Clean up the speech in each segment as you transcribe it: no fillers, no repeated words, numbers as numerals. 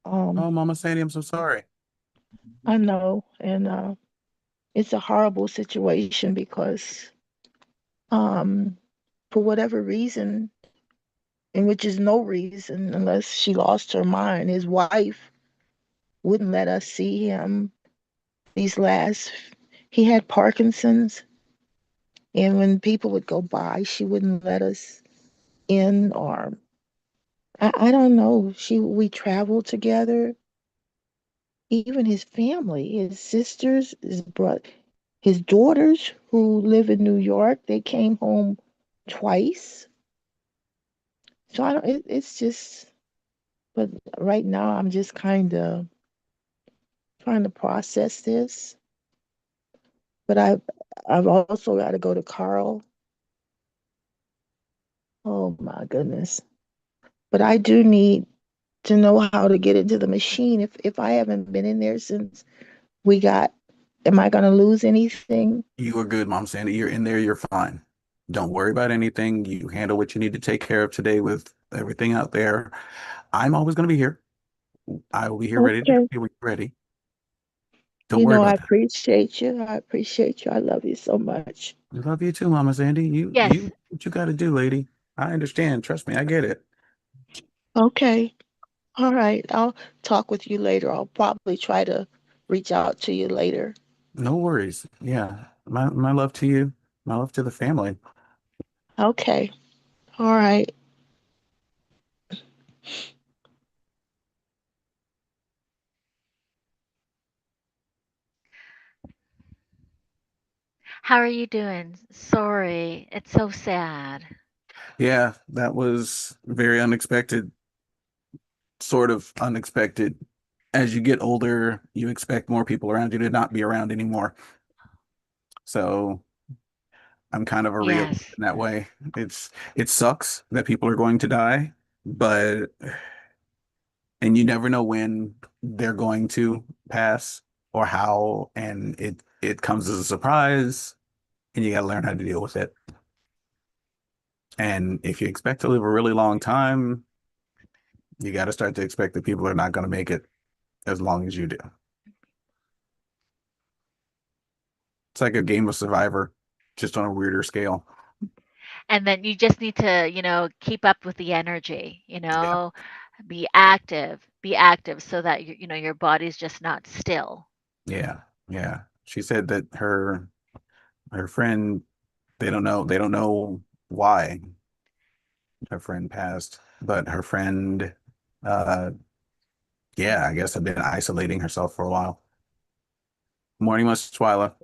Um, Oh, Mama Sandy, I'm so sorry. I know, and it's a horrible situation because um, for whatever reason, and which is no reason unless she lost her mind, his wife wouldn't let us see him these last. He had Parkinson's, and when people would go by, she wouldn't let us in, or I don't know. We traveled together. Even his family, his sisters, his daughters who live in New York, they came home twice. So I don't. It's just. But right now, I'm just kind of trying to process this. But I've also got to go to Carl. Oh my goodness. But I do need to know how to get into the machine. If I haven't been in there since we got, am I going to lose anything? You are good, Mom Sandy. You're in there. You're fine. Don't worry about anything. You handle what you need to take care of today with everything out there. I'm always going to be here. I will be here ready to help Okay. you when you're ready. Don't worry I about that. appreciate you. I appreciate you. I love you so much. I love you too, Mama Sandy. You Yes. what you got to do, lady. I understand. Trust me, I get it. Okay. All right. I'll talk with you later. I'll probably try to reach out to you later. No worries. Yeah. My love to you. My love to the family. Okay. All right. How are you doing? Sorry, it's so sad. Yeah, that was very unexpected, sort of unexpected. As you get older, you expect more people around you to not be around anymore. So I'm kind of a realist Yes. in that way. It sucks that people are going to die, but and you never know when they're going to pass or how, and it comes as a surprise, and you got to learn how to deal with it. And if you expect to live a really long time, you got to start to expect that people are not going to make it as long as you do. It's like a game of Survivor, just on a weirder scale. And then you just need to, keep up with the energy, Yeah, be active so that your body's just not still. yeah, yeah. She said that her friend, they don't know why her friend passed, but her friend, uh, yeah, I guess had been isolating herself for a while. Morning, Miss Twyla.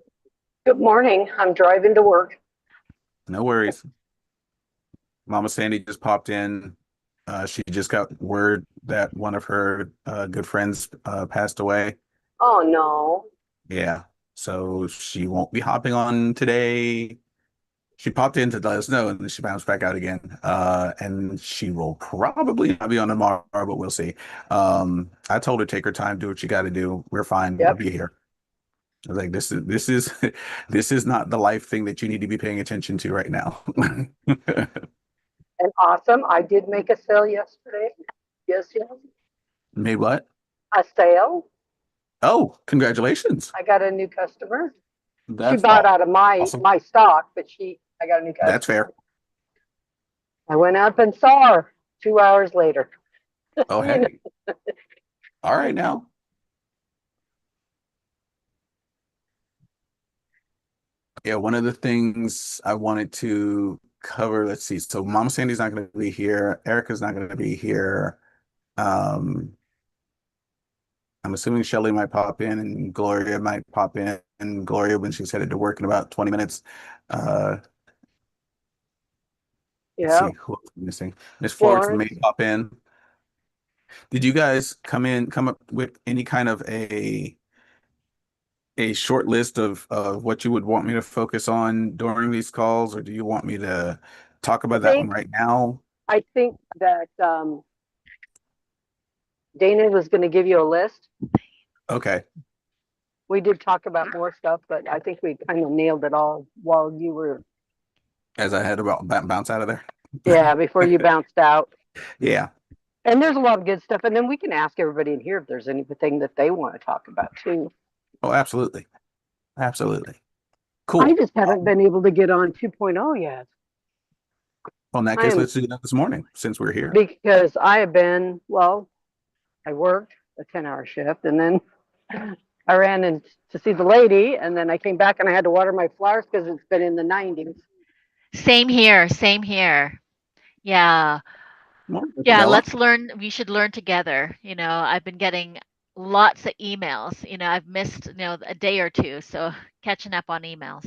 Good morning. I'm driving to work. No worries. Mama Sandy just popped in. She just got word that one of her good friends passed away. Oh no. Yeah. So she won't be hopping on today. She popped in to let us know and then she bounced back out again. And she will probably not be on tomorrow, but we'll see. I told her take her time, do what you got to do. We're fine. We'll Yep. be here. I was like, this is this is not the life thing that you need to be paying attention to right now. And awesome. I did make a sale yesterday. Yes, yes. Made what? A sale. Oh, congratulations. I got a new customer. She That's bought out of my awesome. my stock, but I got a new That's customer. fair. I went up and saw her 2 hours later. Oh, You know, hey. All right now. Yeah, one of the things I wanted to cover, let's see. So Mama Sandy's not going to be here. Erica's not going to be here. Um, I'm assuming Shelly might pop in and Gloria might pop in. And Gloria, when she's headed to work in about 20 minutes. Uh, let's yeah. see who else am I missing. Miss Florence may Florence. pop in. Did you guys come up with any kind of a short list of what you would want me to focus on during these calls, or do you want me to talk I about that one think right now? I think that Dana was going to give you a list. Okay. We did talk about more stuff, but I think we kind of nailed it all while you were, As I had about bounce out of there. yeah, before you bounced out. Yeah. And there's a lot of good stuff. And then we can ask everybody in here if there's anything that they want to talk about too. Oh, absolutely. Absolutely. I Cool. just haven't been able to get on 2.0 yet. Well, in that I case, am let's do that this morning since we're here. because I have been, well, I worked a 10-hour shift and then I ran in to see the lady and then I came back and I had to water my flowers because it's been in the 90s. Same here. Same here. Yeah. Well, Yeah. Bella? Let's learn. We should learn together. I've been getting lots of emails. I've missed, a day or two. So catching up on emails.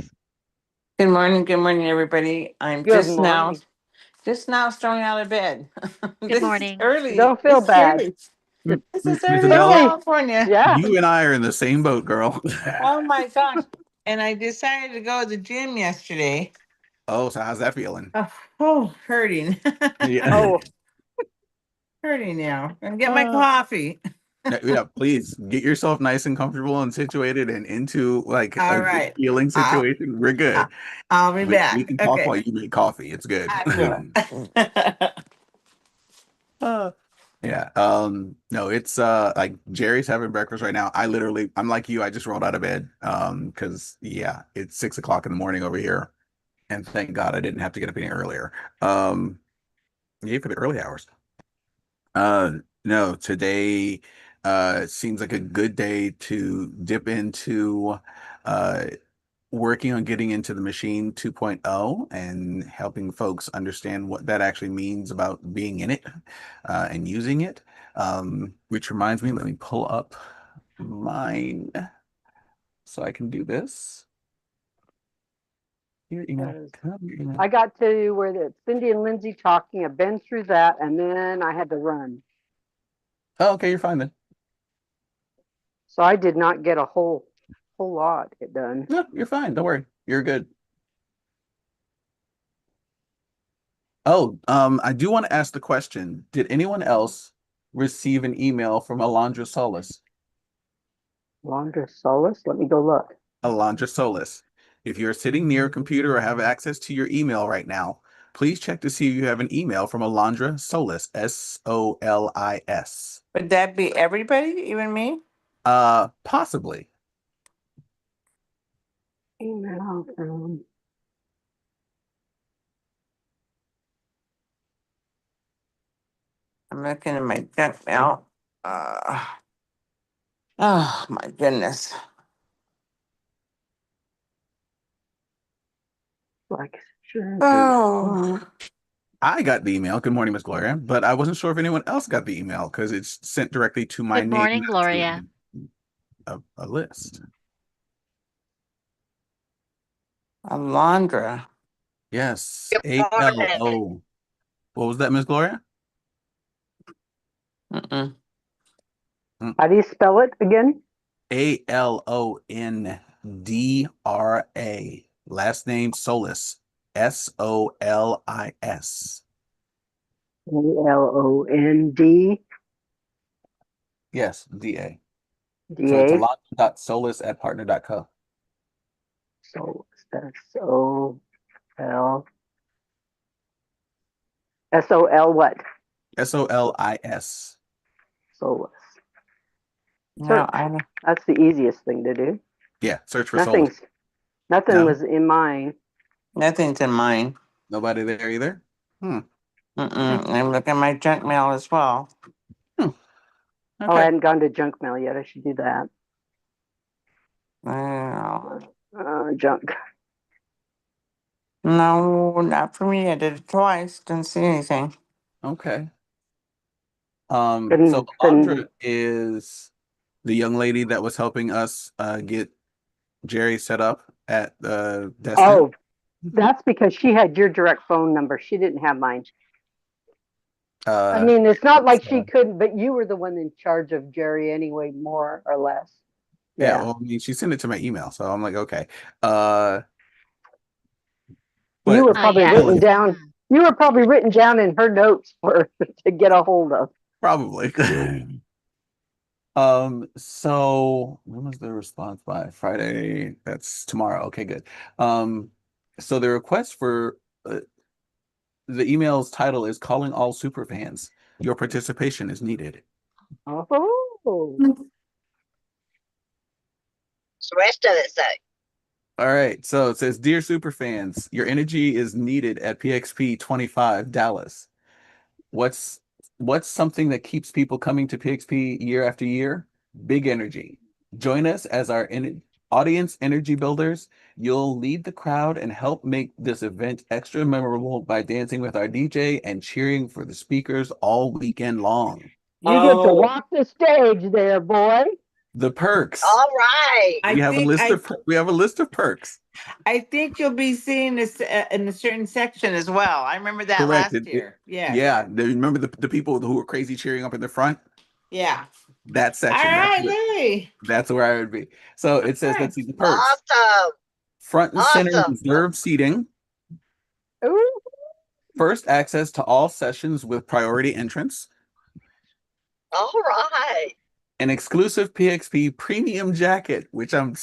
Good morning, everybody. I'm Good just morning. now starting out of bed. Good This is morning. early. Don't feel This is bad. early. This is Miss early in Adela, Really? California. Yeah. you and I are in the same boat, girl. Oh my gosh. And I decided to go to the gym yesterday. Oh, so how's that feeling? Hurting. Yeah. Oh, Hurting now. And get my Uh, coffee. Yeah, please get yourself nice and comfortable and situated and into like All a good right. feeling I'll, situation. We're I'll good. I'll be We back. can talk while Okay. you make coffee. It's good. I will. Uh, yeah. No, it's like Jerry's having breakfast right now. I'm like you, I just rolled out of bed. Because yeah, it's 6 o'clock in the morning over here. And thank God I didn't have to get up any earlier. Um, yeah, for the early hours. No, today seems like a good day to dip into uh working on getting into the machine 2.0 and helping folks understand what that actually means about being in it and using it. Which reminds me, let me pull up mine so I can do this. Your email. yes. Come, your email. I got to where the Cindy and Lindsay talking. I've been through that and then I had to run. Oh, okay, you're fine then. So I did not get a whole lot done. No, you're fine. Don't worry. You're good. Oh, I do want to ask the question. Did anyone else receive an email from Alondra Solis? Laundra Solis. Let me go look. Alondra Solis. If you're sitting near a computer or have access to your email right now, please check to see if you have an email from Alondra Solis, Solis. Would that be everybody, even me? Possibly. Email from I'm looking at my junk mail. Oh my goodness. like sure. Oh. I got the email. Good morning, Miss Gloria. But I wasn't sure if anyone else got the email because it's sent directly to my Good name, morning, not to Gloria. a list. Alondra. Yes, ALO. What was that, Miss Gloria? Mm-mm. How do you spell it again? Alondra. Last name Solis. Solis. ALOND. Yes, DA. So it's DA. alondra.solis@partner.co. So SOL. SOL what? Solis. Solus. No, Search. I don't. That's the easiest thing to do. Yeah, search for Solis. Nothing No, was in mine. Nothing's in mine. nobody there either. Hmm. I'm looking at my junk mail as well. Hmm. Oh, I Okay. hadn't gone to junk mail yet. I should do that. Well, Junk. no, not for me. I did it twice. Didn't see anything. Okay. So Then Alondra is the young lady that was helping us get Jerry set up at Destin. oh, that's because she had your direct phone number. She didn't have mine. I mean, it's not like she couldn't, but you were the one in charge of Jerry anyway, more or less. Yeah, Yeah. well, I mean, she sent it to my email, so I'm like, okay. You But were probably Yes. written down. You were probably written down in her notes for to get a hold of. probably. So when was the response by? Friday? That's tomorrow. Okay, good. So the request for the email's title is calling all superfans. Your participation is needed. Oh. What's the rest of it say? All right. So it says, Dear Superfans, your energy is needed at PXP 25 Dallas. What's something that keeps people coming to PXP year after year? Big energy. Join us as our audience energy builders. You'll lead the crowd and help make this event extra memorable by dancing with our DJ and cheering for the speakers all weekend long. You get to walk the stage there, boy. The perks. All right. We have a list of perks. I think you'll be seeing this in a certain section as well. I remember that Correct. last year. Yeah. Yeah. Remember the people who were crazy cheering up in the front? Yeah. That section. All right, Louie. That's where I would be. So it says, let's see the perks. Awesome. Front and center Awesome. reserved seating. Ooh. First access to all sessions with priority entrance. All right. An exclusive PXP premium jacket, which I'm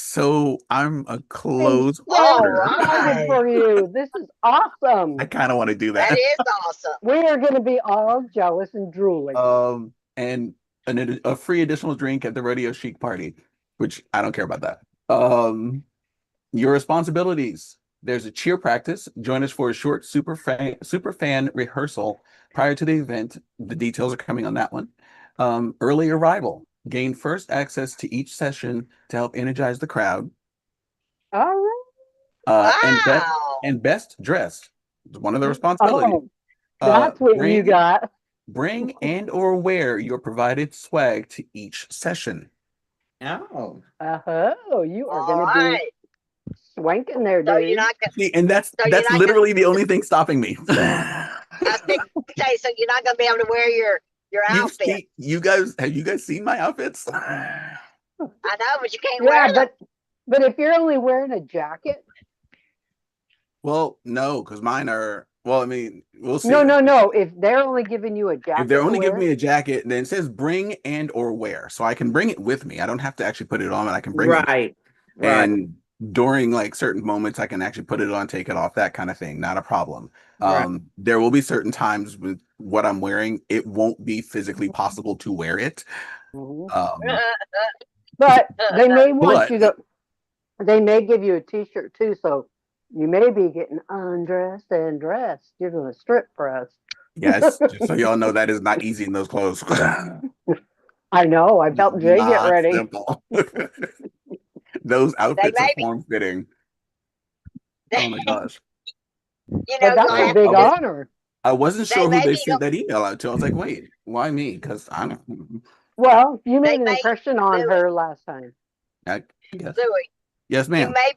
a close All order. right. For you. This is awesome. I kind of want to do that. That is awesome. We are going to be all jealous and drooling. And a free additional drink at the Rodeo Chic party, which I don't care about that. Your responsibilities. There's a cheer practice. Join us for a short super fan rehearsal prior to the event. The details are coming on that one. Early arrival. Gain first access to each session to help energize the crowd. All right. Wow. And best dressed. It's one of the responsibilities. Oh, that's what you got. Bring and or wear your provided swag to each session. Oh. You are All going to right. be swanking there, So dude. you're not gonna. See, and that's So you're not literally the only thing stopping me. I was thinking, say, so you're not gonna be able to wear your outfit. Have you guys seen my outfits? I know, but you can't Yeah, wear them. but if you're only wearing a jacket. Well, no, because mine are. Well, I mean, we'll see. No. If they're only giving you a jacket, If they're only giving me a jacket, then it says bring and or wear, so I can bring it with me. I don't have to actually put it on, but I can bring it. Right. And during like certain moments, I can actually put it on, take it off, that kind of thing. Not a problem. Right. There will be certain times with what I'm wearing, it won't be physically possible to wear it. But they may want you to. They may give you a T-shirt too, so you may be getting undressed and dressed. You're going to strip for us. Yes, just so y'all know, that is not easy in those clothes. I know. I helped Jay get ready. Simple. Those outfits are form fitting. Oh my gosh! You But know, that's a big honor. I wasn't sure who may they be sent that email out to. I was like, wait, why me? Because I don't. Well, you made an may- impression on her last time. I guess. Louis, Yes, you ma'am. may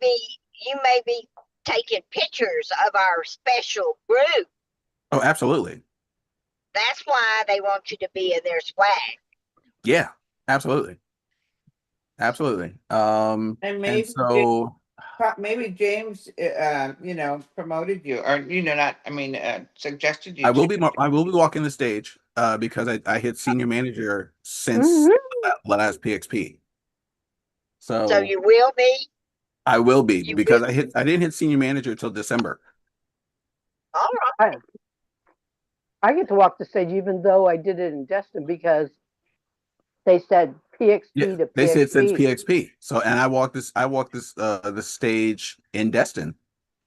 be taking pictures of our special group. Oh, absolutely. That's why they want you to be in their swag. Yeah, absolutely. Absolutely. And maybe so maybe James, promoted you, or suggested you. I will be walking the stage because I hit senior manager since last PXP. So you will be. I will be You because will. I didn't hit senior manager until December. All right. I get to walk the stage even though I did it in Destin because they said PXP to PXP. They said since PXP. So and I walked the stage in Destin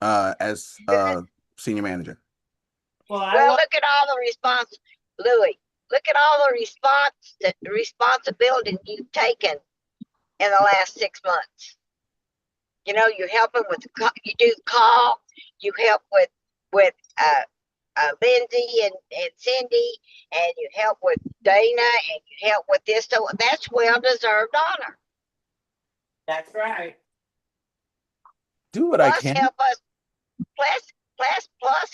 as senior manager. Well, Look at all the Louis. Look at all the responsibility you've taken in the last 6 months. You know, you're helping you do the call, you help with Lindsay and Cindy, and you help with Dana, and you help with this. So that's well-deserved honor. That's right. Do what I can. Help us. Plus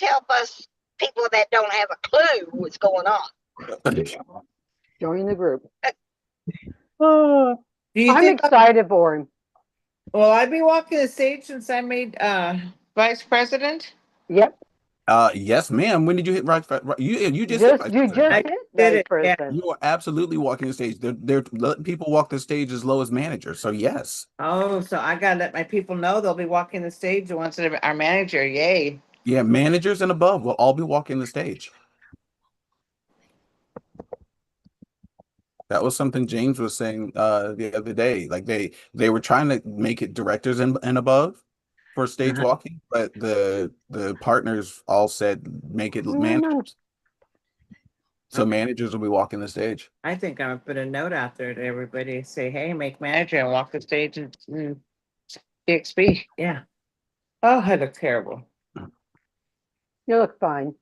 help us people that don't have a clue what's going on. Join the group. Do you I'm think excited for him. Will I be walking the stage since I made vice president? Yep. Yes, ma'am. When did you hit right? You just Just hit you vice just president. hit did vice it, president. You are absolutely walking the stage. They're letting people walk the stage as low as manager. So yes. Oh, so I gotta let my people know they'll be walking the stage once they're our manager. Yay. Yeah, managers and above will all be walking the stage. That was something James was saying the other day. Like they were trying to make it directors and above for stage Uh-huh. walking, but the partners all said make it No, no. managers. So Okay. managers will be walking the stage. I think I'm gonna put a note out there to everybody, say, hey, make manager and walk the stage and DXP. Yeah. Oh, I look terrible. You look fine.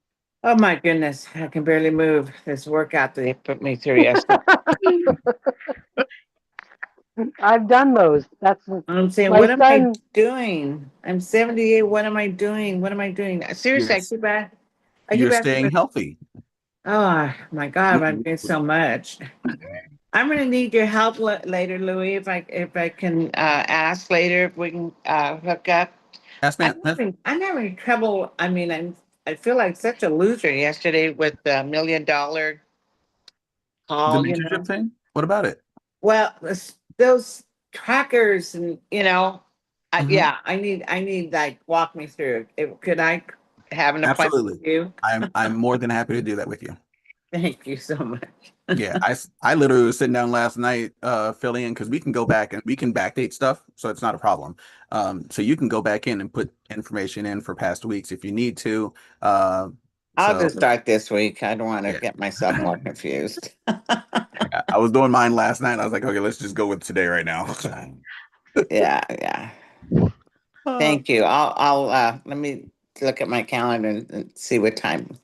Oh my goodness, I can barely move. This workout that they put me through yesterday. I've done those. That's I'm saying, my what am I son. doing? I'm 78. What am I doing? What am I doing? Seriously, You're I keep you're asking. staying healthy. Oh my God, I'm doing so much. I'm gonna need your help later, Louis. If I can ask later if we can hook up. Yes, man. I'm having trouble. I mean, I feel like such a loser yesterday with the $1 million The call. mentorship thing? What about it? Well, those trackers and Mhm. yeah, I need like walk me through. Could I have an appointment Absolutely. with you? I'm more than happy to do that with you. Thank you so much. Yeah, I literally was sitting down last night filling in because we can go back and we can backdate stuff, so it's not a problem. So you can go back in and put information in for past weeks if you need to. Uh, I'll so just start this week. I don't want to yeah. get myself more confused. I was doing mine last night. I was like, okay, let's just go with today right now. Yeah, yeah. Uh, Thank you. I'll let me look at my calendar and see what time.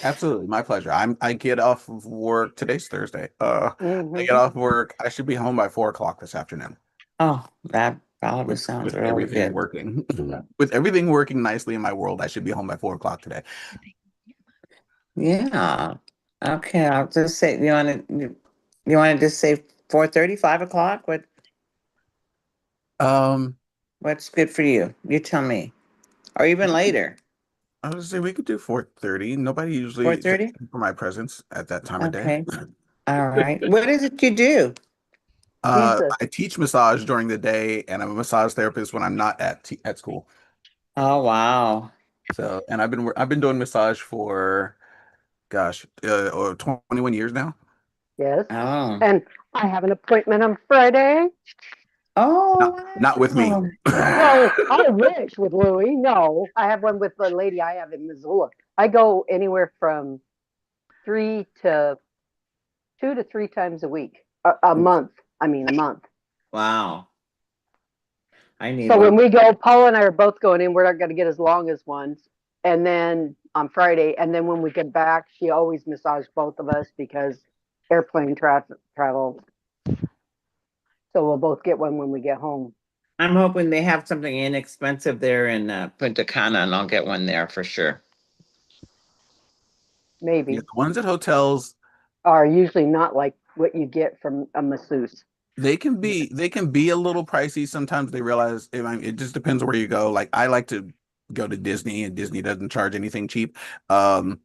Absolutely, my pleasure. I get off of work. Today's Thursday. I get Mhm. off work. I should be home by 4 o'clock this afternoon. Oh, that probably With sounds with really everything good. working, with everything working nicely in my world, I should be home by 4 o'clock today. Yeah. Okay, I'll just say you want to just say 4:30, 5 o'clock? Um, What's good for you? You tell me. Or even later. I was say we could do 4:30. Nobody usually checks 4:30? in for my presence at that time of day. Okay. All right. What is it you do? He's a I teach massage during the day, and I'm a massage therapist when I'm not at school. Oh, wow. So, and I've been doing massage for gosh, 21 years now. yes, Oh. and I have an appointment on Friday. Oh, Not with me. wow. Well, I wish with Louie. No, I have one with the lady I have in Missoula. I go anywhere from 2 to 3 times a week, a month. I mean, a month. Wow. I need So when one. we go, Paul and I are both going in. We're not going to get as long as ones. And then on Friday, and then when we get back, she always massaged both of us because airplane travel. So we'll both get one when we get home. I'm hoping they have something inexpensive there in Punta Cana, and I'll get one there for sure. Yeah, Maybe the ones at hotels, are usually not like what you get from a masseuse. they can be a little pricey. Sometimes they realize it just depends where you go. Like I like to go to Disney, and Disney doesn't charge anything cheap. Um,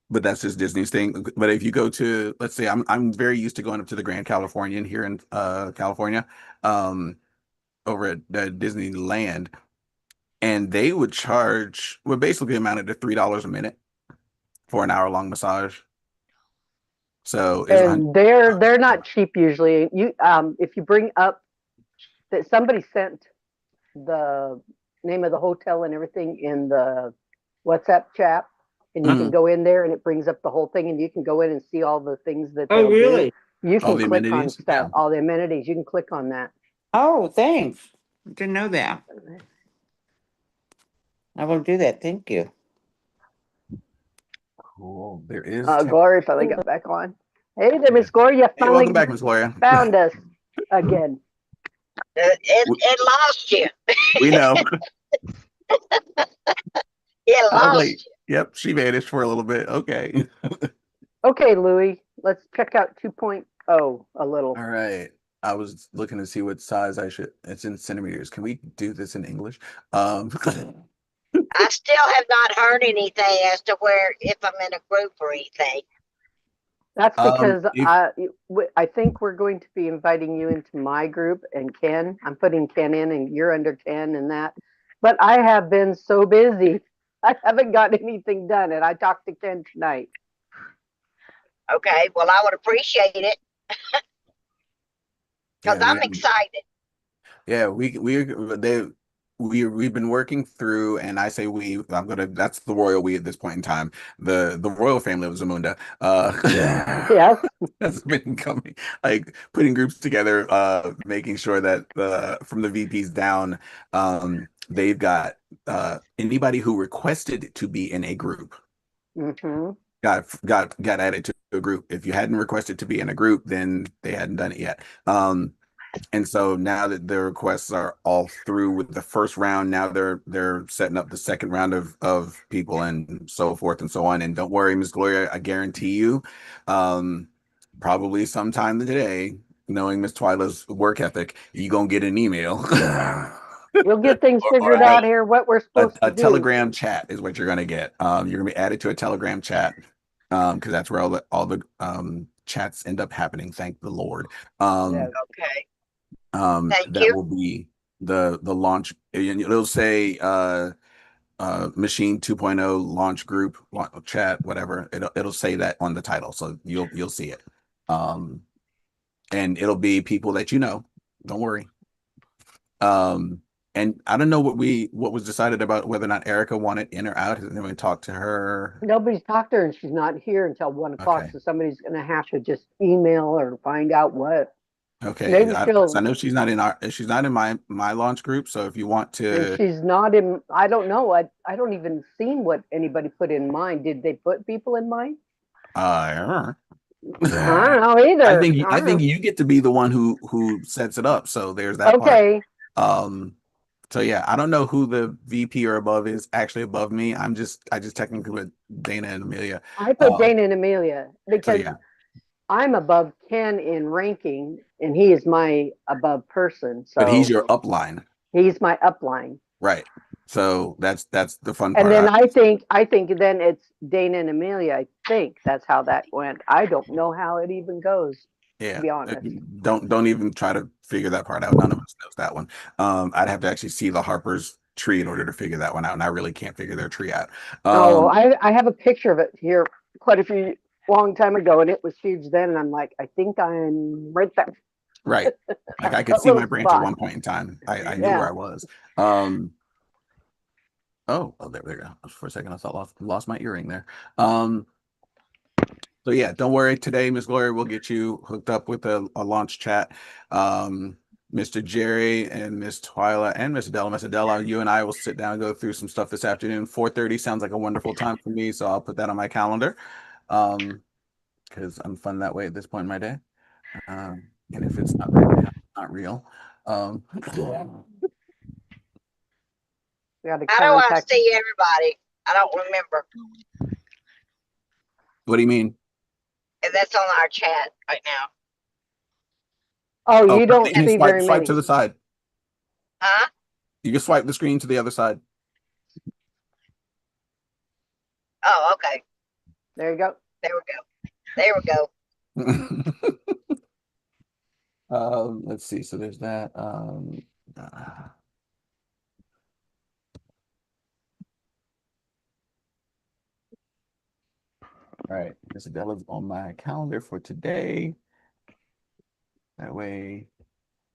but that's just Disney's thing. But if you go to, let's say, I'm very used to going up to the Grand Californian here in California, um, over at Disneyland, and they would charge what basically amounted to $3 a minute for an hour long massage. So is a hundred. And they're not cheap usually. You if you bring up that somebody sent the name of the hotel and everything in the WhatsApp chat, and you can Mhm. go in there and it brings up the whole thing, and you can go in and see all the things that Oh, they'll do. really? You All can the click on amenities. stuff, Yeah, all the amenities. You can click on that. Oh, thanks. Didn't know that. I will do that. Thank you. cool. There is Glory finally got back on. Hey there, yeah. Miss Glory, you Hey, finally welcome back, Miss Gloria. found us again. We, It lost you. we know. It I was like, lost yep, she vanished for a little bit. Okay. Okay, Louie, let's check out 2.0 a little. All right. I was looking to see what size I should. It's in centimeters. Can we do this in English? I still have not heard anything as to where if I'm in a group or anything. That's because if I think we're going to be inviting you into my group and Ken. I'm putting Ken in and you're under Ken and that. But I have been so busy. I haven't got anything done. And I talked to Ken tonight. Okay, well, I would appreciate it because Yeah, I'm excited. yeah, we've been working through, and I say that's the royal we at this point in time, the royal family of Zamunda. Yes. Has been coming, like putting groups together, making sure that from the VPs down, they've got anybody who requested to be in a group Mm-hmm. got added to a group. If you hadn't requested to be in a group, then they hadn't done it yet. And so now that the requests are all through with the first round, now they're setting up the second round of people and so forth and so on. And don't worry, Miss Gloria, I guarantee you, probably sometime today, knowing Miss Twyla's work ethic, you gonna get an email. We'll get things or figured out here, what we're supposed to a do. Telegram chat is what you're gonna get. You're gonna be added to a Telegram chat, because that's where all the chats end up happening. Thank the Lord. Yes. Okay, thank That you. will be the launch. It'll say Machine 2.0 launch group chat, whatever. It'll say that on the title, so you'll see it. And it'll be people that you know. Don't worry. And I don't know what was decided about whether or not Erica wanted in or out. Has anyone talked to her? Nobody's talked to her and she's not here until 1 o'clock. Okay. So somebody's going to have to just email or find out what. Okay. Maybe I she'll, know she's not in my launch group. So if you want and to, she's not in, I don't know. I don't even seen what anybody put in mind. Did they put people in mind? uh, I don't know either. I think you get to be the one who sets it up. So there's that part. Okay. So yeah, I don't know who the VP or above is actually above me. I just technically with Dana and Amelia. I put Um, Dana and Amelia so because yeah, I'm above Ken in ranking and he is my above person. but he's So your upline, he's my upline. right? So that's the fun And part. then I think then it's Dana and Amelia. I think that's how that went. I don't know how it even goes, to Yeah, be honest. don't even try to figure that part out. None of us knows that one. I'd have to actually see the Harper's tree in order to figure that one out, and I really can't figure their tree out. Oh, I have a picture of it here quite a few long time ago, and it was huge then. And I'm like, I think I'm right there. Right, like I could That see my little branch at spot. one point in time. I knew where Yeah. I was. There we go. For a second, I thought lost my earring there. So yeah, don't worry. Today, Miss Gloria will get you hooked up with a launch chat. Mr. Jerry and Miss Twyla and Miss Adela. Miss Adela, you and I will sit down and go through some stuff this afternoon. 4:30 sounds like a wonderful time for me, so I'll put that on my calendar. Because I'm fun that way at this point in my day. And if it's not right now, it's not real. Yeah. We got to How do I contact. see everybody? I don't remember. What do you mean? And that's on our chat right now. Oh, you don't And see very swipe many. to the side. Huh? You can swipe the screen to the other side. Oh, okay. There you go. There we go. There we go. Let's see. So there's that. All right, Miss Adela's on my calendar for today. That way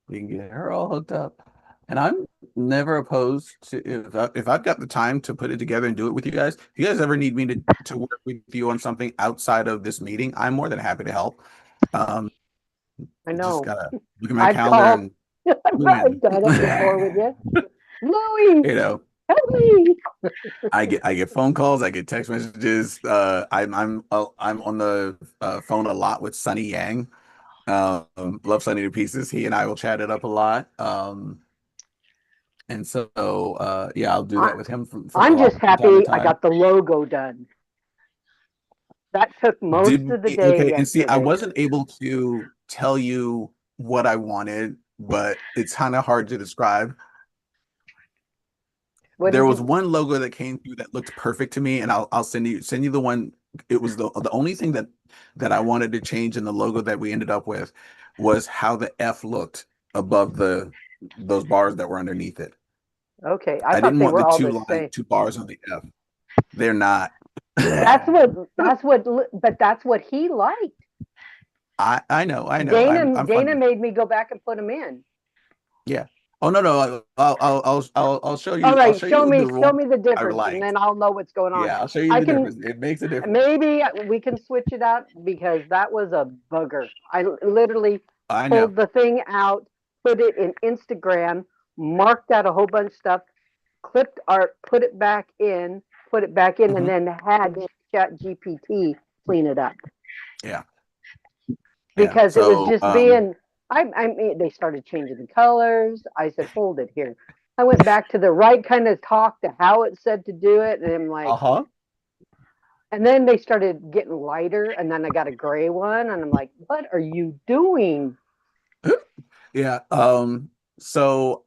we can get her all hooked up. And I'm never opposed to if I've got the time to put it together and do it with you guys. If you guys ever need me to work with you on something outside of this meeting, I'm more than happy to help. I know. Just gotta look at my I've calendar called. and I've done it before with you. Louie, you know, help me. I get phone calls, I get text messages. I'm on the phone a lot with Sunny Yang. Love Sunny to pieces. He and I will chat it up a lot. And so yeah, I'll do that with him from I'm just time to happy I time. got the logo done. That took most of the day Okay, yesterday. and see, I wasn't able to tell you what I wanted, but it's kind of hard to describe. There was one logo that came through that looked perfect to me, and I'll send you the one. It was the only thing that I wanted to change in the logo that we ended up with was how the F looked above those bars that were underneath it. Okay, I I thought didn't they want were the all the same. two bars on the F. They're not. That's what he liked. I know. Dana funny. made me go back and put him in. Yeah. Oh no. I'll show All you. I'll right, show you the show one me the I difference, and liked. then I'll know what's going on. Yeah, I'll show you I the can difference. It makes a difference. maybe we can switch it out because that was a bugger. I literally I know. pulled the thing out, put it in Instagram, marked out a whole bunch of stuff, clipped art, put it back in, and Mhm. then had Chat GPT clean it up Yeah. Yeah. because it was So just being. I mean, they started changing the colors. I said, hold it here. I went back to the right kind of talk to how it said to do it, and I'm like, uh-huh. and then they started getting lighter, and then I got a gray one, and I'm like, what are you doing? Yeah. So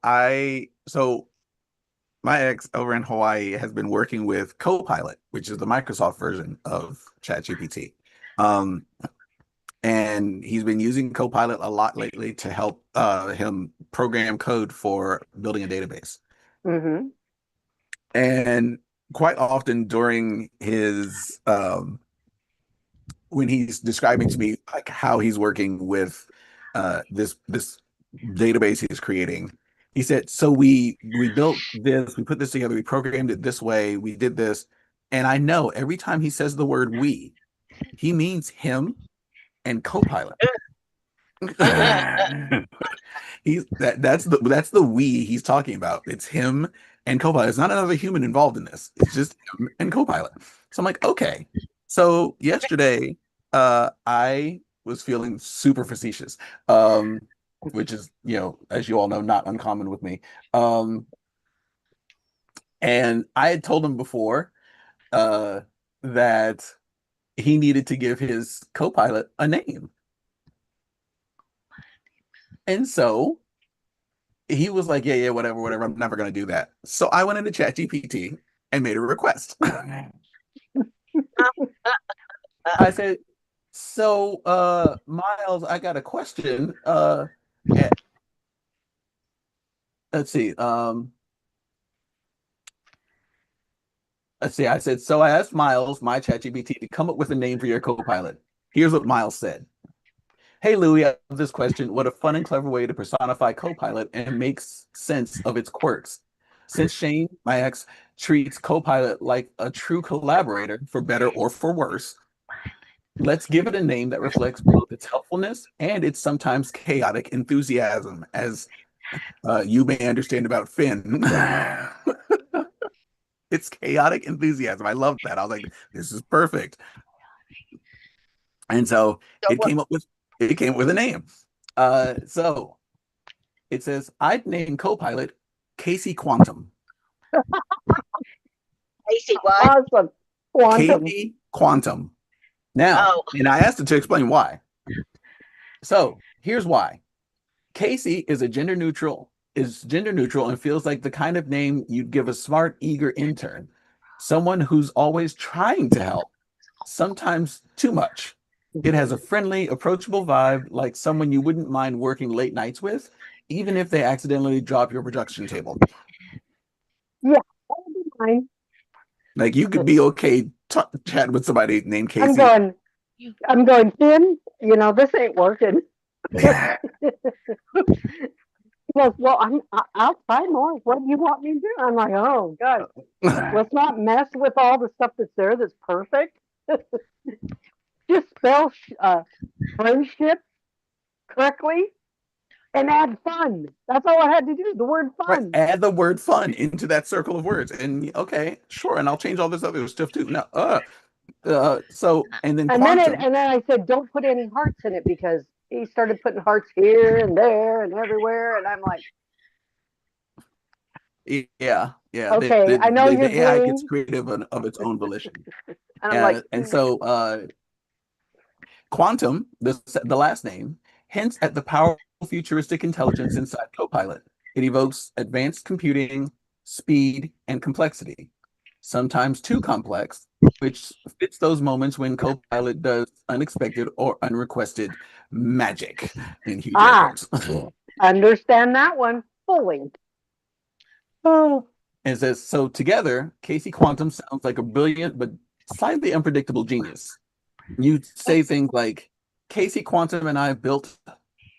my ex over in Hawaii has been working with Copilot, which is the Microsoft version of ChatGPT. Um, and he's been using Copilot a lot lately to help him program code for building a database. Mm-hmm. And quite often during his when he's describing to me like how he's working with this database he's creating, he said, so we built this, we put this together, we programmed it this way, we did this. And I know every time he says the word we, he means him and Copilot. That's the we he's talking about. It's him and Copilot. There's not another human involved in this. It's just him and Copilot. So I'm like, okay. So yesterday, I was feeling super facetious, which is, as you all know, not uncommon with me. Um, and I had told him before, that he needed to give his Copilot a name. And so he was like, yeah, whatever. I'm never going to do that. So I went into ChatGPT and made a request. I said, so, Miles, I got a question. Eh, let's see. Let's see. I said, so I asked Miles, my ChatGPT, to come up with a name for your co-pilot. Here's what Miles said. Hey, Louie, I have this question. What a fun and clever way to personify Copilot and makes sense of its quirks. Since Shane, my ex, treats Copilot like a true collaborator, for better or for worse, let's give it a name that reflects both its helpfulness and its sometimes chaotic enthusiasm, as you may understand about Finn. It's chaotic enthusiasm. I love that. I was like, this is perfect. And so So it what? came up with a name. So it says, I'd name Copilot Casey Quantum. AC what? Awesome. Quantum. Casey Quantum. Now, Oh, and I asked it to explain why. So here's why. Casey is gender neutral and feels like the kind of name you'd give a smart, eager intern, someone who's always trying to help, sometimes too much. It has a friendly, approachable vibe, like someone you wouldn't mind working late nights with, even if they accidentally drop your production table. Yeah, that would be mine. Like you could be okay chatting with somebody named I'm Casey. going, Finn, this ain't working. He goes, well, I'll try more. What do you want me to do? I'm like, oh, God, let's not mess with all the stuff that's there that's perfect. Just spell friendship correctly and add fun. That's all I had to do, the word Right. fun. Add the word fun into that circle of words. And okay, sure. And I'll change all this other stuff too. No, so and then quantum. And then I said, don't put any hearts in it because he started putting hearts here and there and everywhere. And I'm like, Yeah. okay, I know your the AI gets dream. creative of its own volition. And I'm like, And so quantum, the last name, hints at the powerful futuristic intelligence inside Copilot. It evokes advanced computing, speed, and complexity, sometimes too complex, which fits those moments when Copilot does unexpected or unrequested magic in huge air quotes. understand that one fully. Oh. And it says, so together, Casey Quantum sounds like a brilliant but slightly unpredictable genius. You say things like, Casey Quantum and I built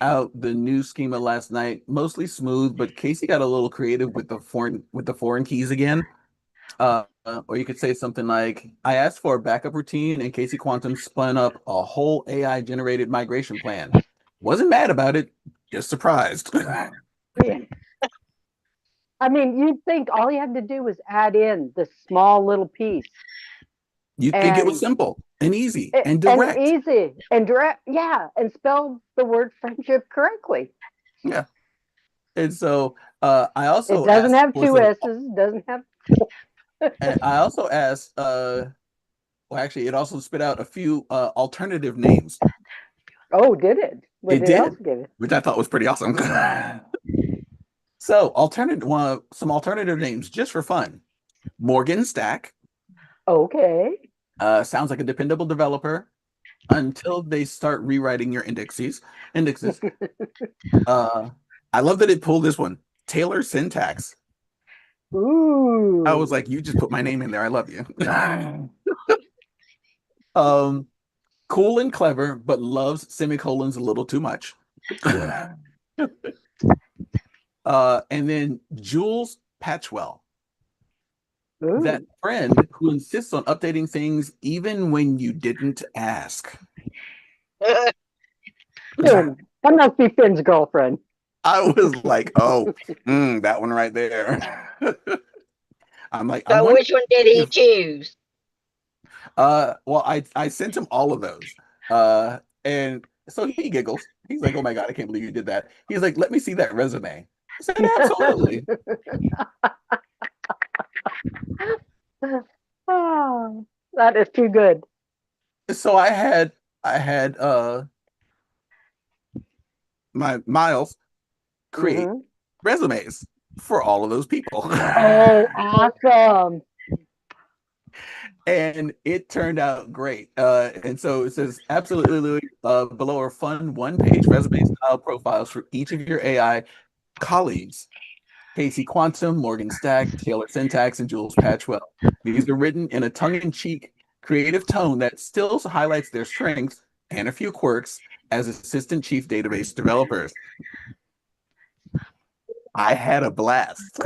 out the new schema last night, mostly smooth, but Casey got a little creative with the foreign keys again. Or you could say something like, I asked for a backup routine and Casey Quantum spun up a whole AI generated migration plan. Wasn't mad about it, just surprised. Yeah. I mean, you'd think all you had to do was add in the small little piece You'd think it was simple and easy and and direct. easy and direct. Yeah. And spell the word friendship correctly. Yeah. And so I It also doesn't asked have for two some, S's, doesn't have. and I also asked, well, actually, it also spit out a few alternative names. Oh, did it? What It did else did, give it? which I thought was pretty awesome. So, some alternative names just for fun. Morgan Stack Okay. sounds like a dependable developer until they start rewriting your indexes. I love that it pulled this one. Taylor Syntax. Ooh. I was like, you just put my name in there. I love you. um, cool and clever, but loves semicolons a little too much. And then Jules Patchwell, that Ooh. friend who insists on updating things even when you didn't ask. Finn. That must be Finn's girlfriend. I was like, oh, that one right there. I'm like, I So wonder which one did he if, choose? well, I sent him all of those. And so he giggles. He's like, oh my God, I can't believe you did that. He's like, let me see that resume. I said, absolutely. Oh, that is too good. So I had my Miles create resumes for all of those people. Oh, awesome. And it turned out great. And so it says, absolutely, Louis, below are fun one-page resume style profiles for each of your AI colleagues. Casey Quantum, Morgan Stack, Taylor Syntax, and Jules Patchwell. These are written in a tongue-in-cheek, creative tone that still highlights their strengths and a few quirks as assistant chief database developers. I had a blast.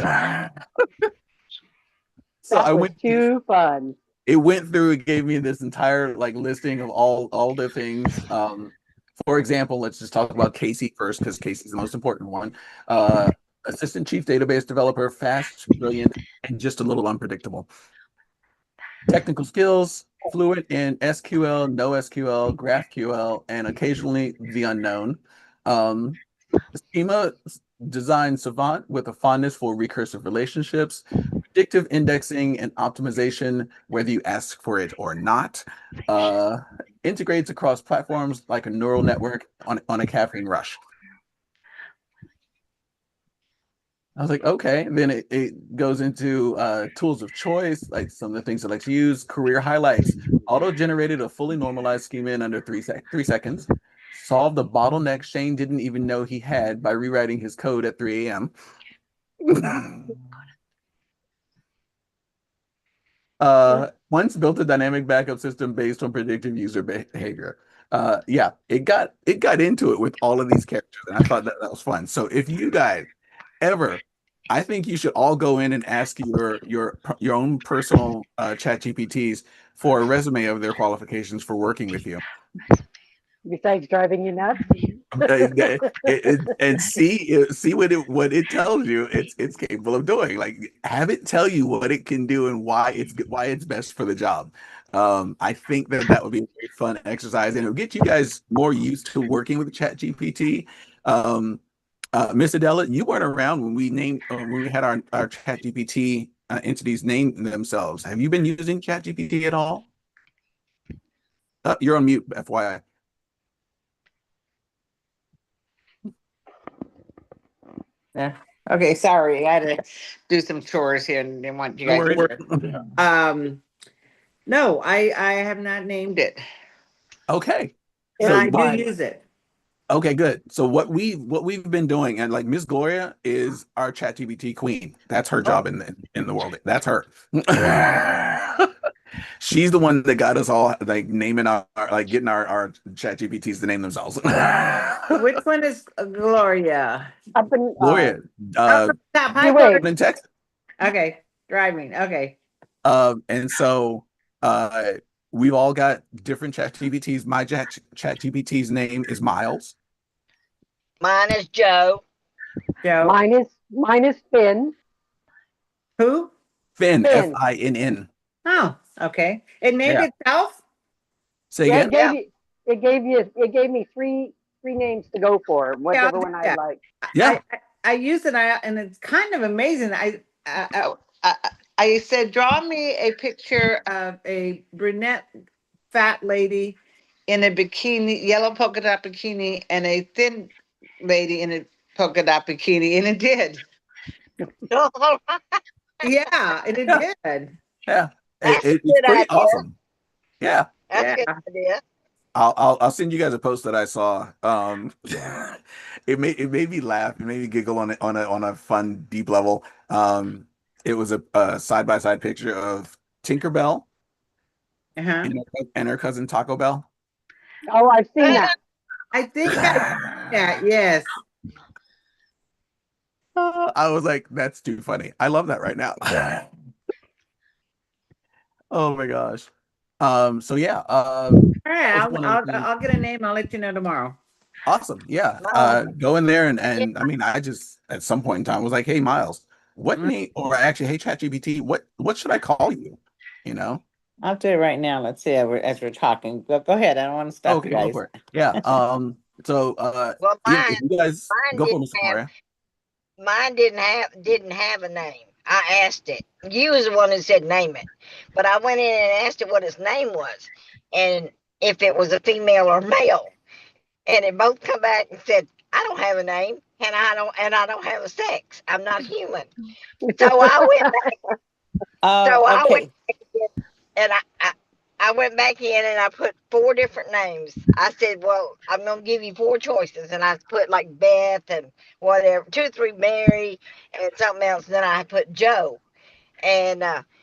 So that was too fun. It went through, it gave me this entire like listing of all the things. For example, let's just talk about Casey first, because Casey's the most important one. Assistant chief database developer, fast, brilliant, and just a little unpredictable. Technical skills, fluent in SQL, NoSQL, GraphQL, and occasionally the unknown. Schema design savant with a fondness for recursive relationships, predictive indexing and optimization, whether you ask for it or not. Integrates across platforms like a neural network on a caffeine rush. I was like, okay. Then it goes into tools of choice, like some of the things I like to use. Career highlights. Auto-generated a fully normalized schema in under 3 seconds. Solved the bottleneck Shane didn't even know he had by rewriting his code at 3 a.m. Once built a dynamic backup system based on predictive user behavior. Yeah, it got into it with all of these characters, and I thought that was fun. So if you guys ever, I think you should all go in and ask your own personal chat GPTs for a resume of their qualifications for working with you. Besides driving you nuts. And see what it tells you it's capable of doing. Like, have it tell you what it can do and why it's best for the job. I think that would be a very fun exercise, and it'll get you guys more used to working with Chat GPT. Miss Adela, you weren't around when we had our Chat GPT entities name themselves. Have you been using Chat GPT at all? You're on mute, FYI. Yeah. Okay, sorry. I had to do some chores here and didn't want you guys to hear. No, I have not named it. Okay. But So I do use it. Okay, good. So what we've been doing, and like Miss Gloria is our ChatGPT queen. That's her job in the world. That's her. She's the one that got us all like naming like getting our chat GPTs to name themselves. Which one is Gloria? Up in Gloria, Stop. Hi, Wait. Gloria. in Texas. Okay, driving. Okay. And so we've all got different chat GPTs. My chat GPT's name is Miles. Mine is Joe. Joe. Mine is Finn. Who? Finn, Finn. Finn. Oh, okay. It named Yeah. itself? Say Yeah, again? it gave me three names to go for, whichever one I like. Yeah. I use it, and it's kind of amazing. I said, draw me a picture of a brunette fat lady in a bikini, yellow polka dot bikini, and a thin lady in a polka dot bikini, and it did. Yeah, and it Yeah. did. Yeah. That's a It's good pretty idea. awesome. Yeah. That's a Yeah. good idea. I'll send you guys a post that I saw. It made me laugh. It made me giggle on a fun deep level. It was a side by side picture of Tinkerbell Uh-huh. and her cousin Taco Bell. Oh, I've seen that. I think yeah, yes. I was like, that's too funny. I love that right now. Oh my gosh. So yeah, All right, that was one of the things. I'll get a name. I'll let you know tomorrow. Awesome. Yeah. Wow. Go in there and I mean, I just at some point in time was like, hey, Miles, what Mm. name, or actually, hey, ChatGPT, what should I call you? You know? I'll do it right now. Let's see as we're talking. Go ahead. I don't want to stop Okay, you go guys. for it. Yeah. So Well, yeah, if you guys mine go for it, didn't Mr. have Gloria. mine didn't have a name. I asked it. You was the one who said name it, but I went in and asked it what its name was, and if it was a female or male, and it both come back and said, I don't have a name, and I don't have a sex. I'm not human. So I went back. So Oh, I went okay. and I went back in and I put four different names. I said, well, I'm gonna give you four choices, and I put like Beth and whatever, 2, 3 Mary and something else. And then I put Joe, and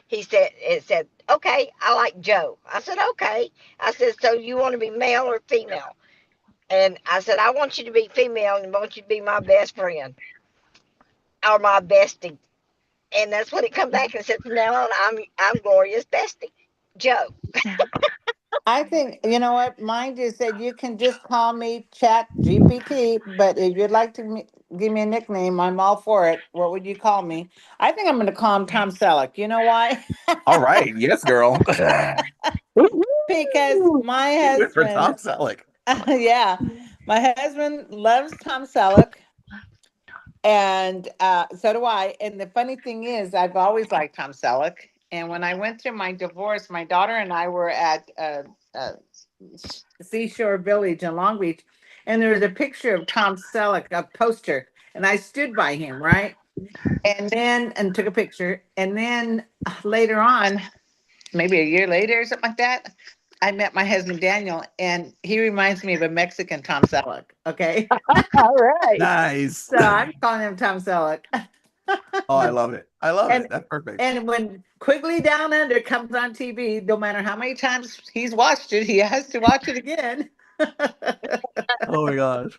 it said, okay, I like Joe. I said, okay. I said, so you want to be male or female? And I said, I want you to be female and I want you to be my best friend or my bestie. And that's what it come back and said, from now on, I'm Gloria's bestie, Joe. I think you know what mine just said. You can just call me Chat GPT, but if you'd like to give me a nickname, I'm all for it. What would you call me? I think I'm going to call him Tom Selleck. You know why? All right, yes, girl. Because my She went for husband, Tom Selleck. yeah, my husband loves Tom Selleck, and so do I. And the funny thing is, I've always liked Tom Selleck. And when I went through my divorce, my daughter and I were at Seashore Village in Long Beach, and there was a picture of Tom Selleck, a poster, and I stood by him, right? And took a picture. And then later on, maybe a year later or something like that, I met my husband Daniel, and he reminds me of a Mexican Tom Selleck. Okay, All right. Nice. so I'm calling him Tom Selleck. Oh, I love it. I love And it. That's perfect. and when Quigley Down Under comes on TV, no matter how many times he's watched it, he has to watch it again. Oh my gosh.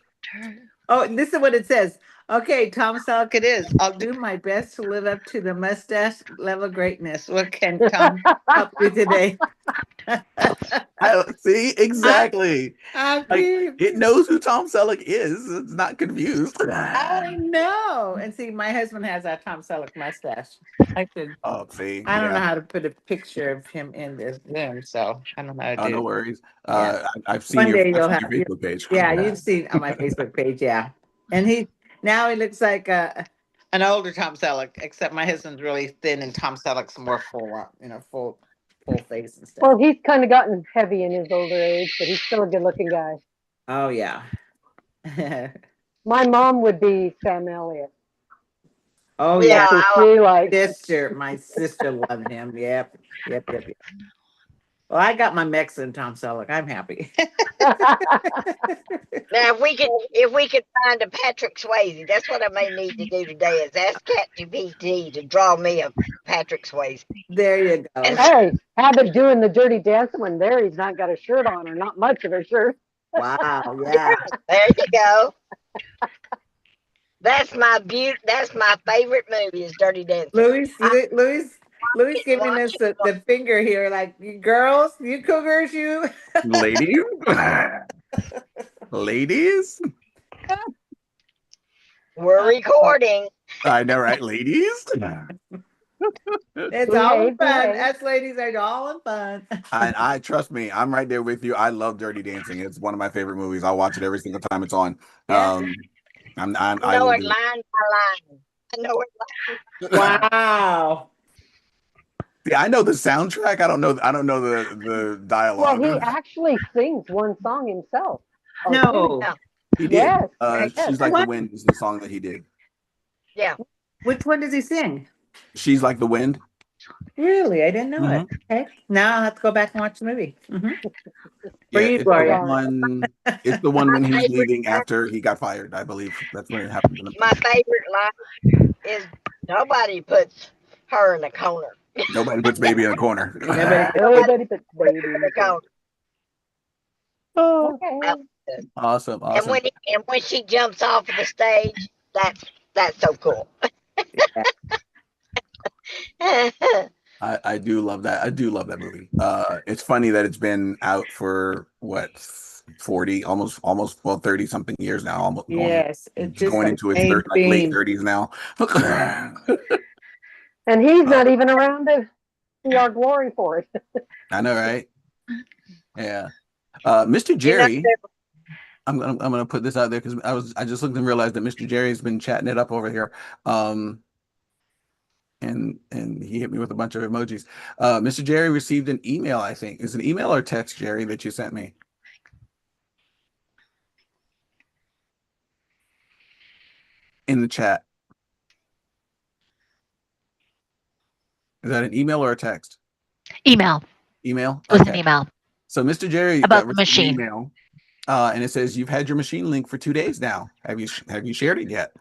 Oh, this is what it says. Okay, Tom Selleck it is. I'll do my best to live up to the mustache level greatness. What can Tom help you today? I see exactly. I'm Like kidding. it knows who Tom Selleck is. It's not confused. I know. And see, my husband has that Tom Selleck mustache. I could. Oh, see, I don't know yeah. how to put a picture of him in this Zoom, so I don't know how to Oh, do no it. worries. Yeah. I've seen One your day I've you'll seen have. your Facebook page. Yeah, you've seen on my Facebook page. Yeah, and he looks like an older Tom Selleck, except my husband's really thin and Tom Selleck's more full, full face and stuff. Well, he's kind of gotten heavy in his older age, but he's still a good-looking guy. Oh yeah. My mom would be Sam Elliott. Oh Yeah, yeah. That's who she likes. My sister loved him. Yep. Well, I got my Mexican Tom Selleck. I'm happy. Now, if we could find a Patrick Swayze, that's what I may need to do today is ask ChatGPT to draw me a Patrick Swayze. There you go. Hey, how about doing the Dirty Dancing one there? He's not got a shirt on, or not much of a shirt. Wow. Yeah. There you go. That's my That's my favorite movie is Dirty Dancing. Louis giving us the finger here, like, you girls, you cougars, you. Ladies, ladies. We're recording. I know, right, ladies. It's all in Behave, fun. behave. Us ladies are all in fun. I trust me, I'm right there with you. I love Dirty Dancing. It's one of my favorite movies. I watch it every single time it's on. Yeah. I I know will it do line by line. I know it it. Wow. See, I know the soundtrack. I don't know the dialogue. Well, he actually sings one song himself. or No. No. He did. Yes. She's Like the Wind is the song that he did. Yeah. Which one does he sing? She's Like the Wind. Really? I didn't know it. Okay. Now I'll have to go back and watch the movie. For you, it's Gloria. it's the one when he was favorite leaving after he got fired, I believe. That's when it happened to him. My favorite line is nobody puts her in a corner. Nobody puts baby in a corner. Everybody puts baby in In the a corner. Oh, Okay. awesome. And when she jumps off of the stage, that's so cool. I do love that. I do love that movie. It's funny that it's been out for what 40, almost 30 something years now. Almost Yes. It's just going the into its same late theme. 30s now. And he's not even around to see our glory for it. I know, right? Yeah. Mr. Jerry, I'm gonna put this out there because I just looked and realized that Mr. Jerry's been chatting it up over here. And he hit me with a bunch of emojis. Mr. Jerry received an email, I think. Is it an email or text, Jerry, that you sent me? In the chat. Is that an email or a text? Email. Email? It was an email So Mr. Jerry about the received an machine. email, and it says you've had your machine link for 2 days now. Have you shared it yet?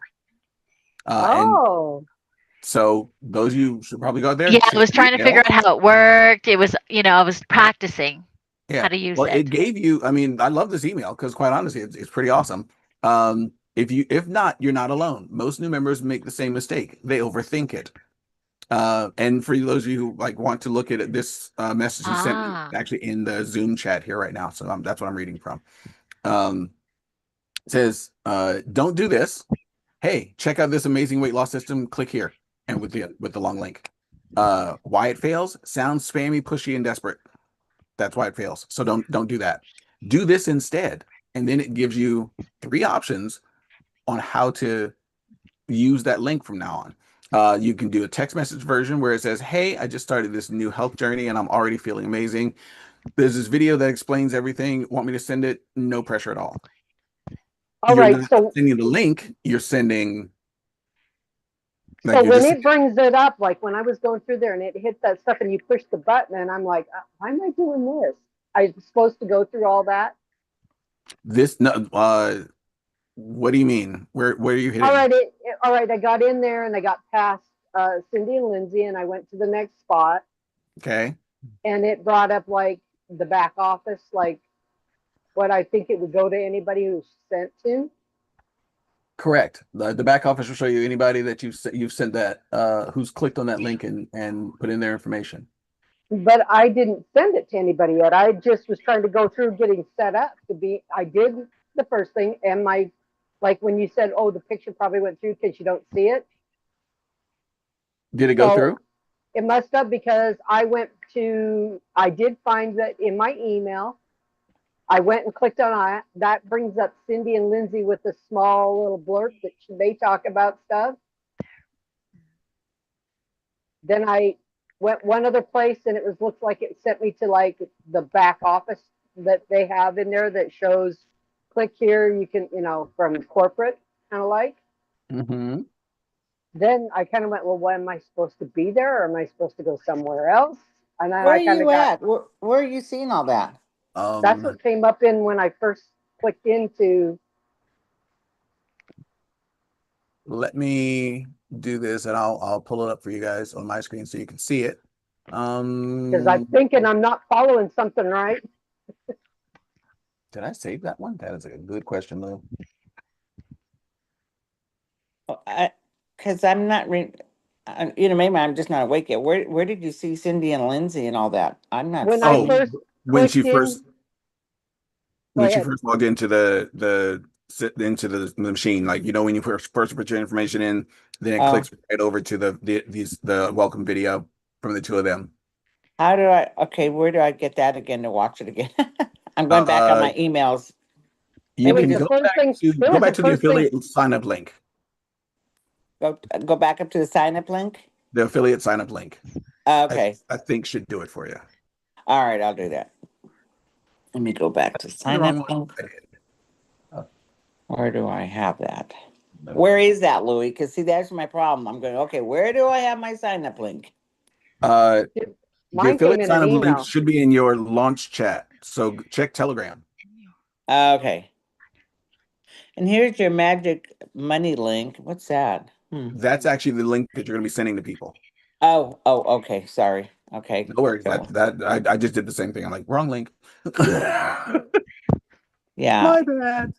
And so those of you should probably go out there. Yeah, I was trying to figure out how it worked. It was, I was practicing how to use it. It gave you, I mean, I love this email because quite honestly, it's pretty awesome. If not, you're not alone. Most new members make the same mistake. They overthink it. And for those of you who want to look at this message he sent me, actually in the Zoom chat here right now. So that's what I'm reading from. It says, don't do this. Hey, check out this amazing weight loss system. Click here. And with the long link. Why it fails? Sounds spammy, pushy, and desperate. That's why it fails. So don't do that. Do this instead. And then it gives you 3 options on how to use that link from now on. You can do a text message version where it says, hey, I just started this new health journey and I'm already feeling amazing. There's this video that explains everything. Want me to send it? No pressure at all. All You're right. not So sending the link, you're sending. So when it brings it up, like when I was going through there and it hit that stuff and you push the button and I'm like, why am I doing this? I'm supposed to go through all that? What do you mean? Where are you hitting? All right. I got in there and I got past Cindy and Lindsay and I went to the next spot. Okay. And it brought up like the back office, like what I think it would go to anybody who's sent to. Correct. The back office will show you anybody that you've sent that who's clicked on that link and put in their information. But I didn't send it to anybody yet. I just was trying to go through getting set up to be. I did the first thing, and like when you said, "Oh, the picture probably went through because you don't see it." Did it go through? It must have, because I did find that in my email. I went and clicked on it. That brings up Cindy and Lindsay with a small little blurb that they talk about stuff. Then I went one other place and it looks like it sent me to like the back office that they have in there that shows click here. You can, from corporate kind of like. Mm-hmm. Then I kind of went, well, what am I supposed to be there? Or am I supposed to go somewhere else? And then Where I are kind you of got, at? Where are you seeing all that? that's what came up in when I first clicked into, let me do this and I'll pull it up for you guys on my screen so you can see it. because I'm thinking I'm not following something right. Did I save that one? That is a good question, Lou. Because I'm not you know, maybe I'm just not awake yet. Where did you see Cindy and Lindsay and all that? I'm not When I seeing. first when she clicked in, first go when she ahead. first logged into into the machine, like when you first put your information in, then it Oh, clicks right over to the welcome video from the two of them. how do okay, where do I get that again to watch it again? I'm going back on Uh, my emails. you It Maybe was can the just first thing, it go was the back to the first thing. affiliate sign up link. go back up to the sign up link. The affiliate sign up link. Okay. I think should do it for you. All right, I'll do that. Let me go back to The sign wrong up one. link. I did. Where do I have that? No. Where is that, Louis? Because see, that's my problem. I'm going, okay, where do I have my sign up link? The Mine came affiliate in an sign up link email. should be in your launch chat. So check Telegram. Okay. And here's your magic money link. What's that? That's actually the link that you're going to be sending to people. Oh, okay. Sorry. Okay. No worries. Go. I just did the same thing. I'm like, wrong link. Yeah. My bad.